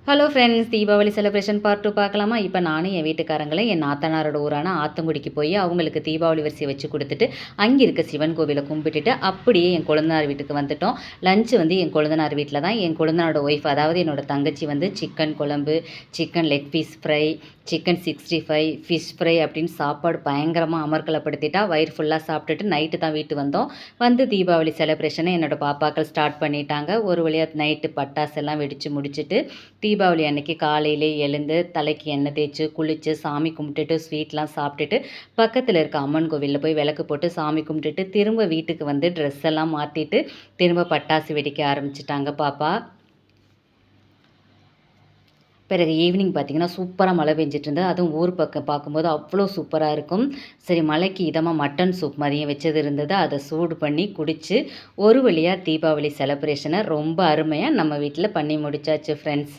Hello friends, Deepavali celebration part 2 பார்க்கலாமா? இப்போ நானும் என் வீட்டுக்காரங்களும் என் நாத்தனாரோட ஊரான ஆத்தங்குடிக்கு போய் அவங்களுக்கு தீபாவளி வரிசை வச்சு கொடுத்துட்டு அங்கே இருக்க சிவன் கோவிலை கும்பிட்டுட்டு அப்படியே என் கொழுந்தனார் வீட்டுக்கு வந்துட்டோம். லஞ்சு என் கொழுந்தனார் வீட்டில் தான். என் கொழுந்தனாரோட ஒய்ஃப், அதாவது என்னோட தங்கச்சி சிக்கன் குழம்பு, chicken leg piece fry, chicken 65, fish fry அப்படின்னு சாப்பாடு பயங்கரமாக அமர்க்கலப்படுத்திட்டா. வயிறு ஃபுல்லாக சாப்பிட்டுட்டு நைட்டு தான் வீட்டு வந்தோம். தீபாவளி செலிப்ரேஷனை என்னோடய பாப்பாக்கள் ஸ்டார்ட் பண்ணிட்டாங்க. ஒரு வழியாக நைட்டு பட்டாசெல்லாம் வெடித்து முடிச்சுட்டு தீபாவளி அன்னைக்கு காலையிலே எழுந்து தலைக்கு எண்ணெய் தேய்ச்சி குளித்து சாமி கும்பிட்டுட்டு ஸ்வீட்லாம் சாப்பிட்டுட்டு பக்கத்தில் இருக்க அம்மன் கோவிலில் போய் விளக்கு போட்டு சாமி கும்பிட்டுட்டு திரும்ப வீட்டுக்கு ட்ரெஸ் எல்லாம் மாற்றிட்டு திரும்ப பட்டாசு வெடிக்க ஆரம்பிச்சிட்டாங்க பாப்பா. பிறகு ஈவினிங் பார்த்திங்கன்னா சூப்பராக மழை பெஞ்சிட்டு இருந்தது. அதுவும் ஊர் பக்கம் பார்க்கும்போது அவ்வளோ சூப்பராக இருக்கும். சரி, மழைக்கு இதமாக மட்டன் சூப் மதியம் வச்சது இருந்தது. அதை சூடு பண்ணி குடித்து ஒரு வழியாக தீபாவளி செலிப்ரேஷனை ரொம்ப அருமையாக நம்ம வீட்டில் பண்ணி முடிச்சாச்சு ஃப்ரெண்ட்ஸ்.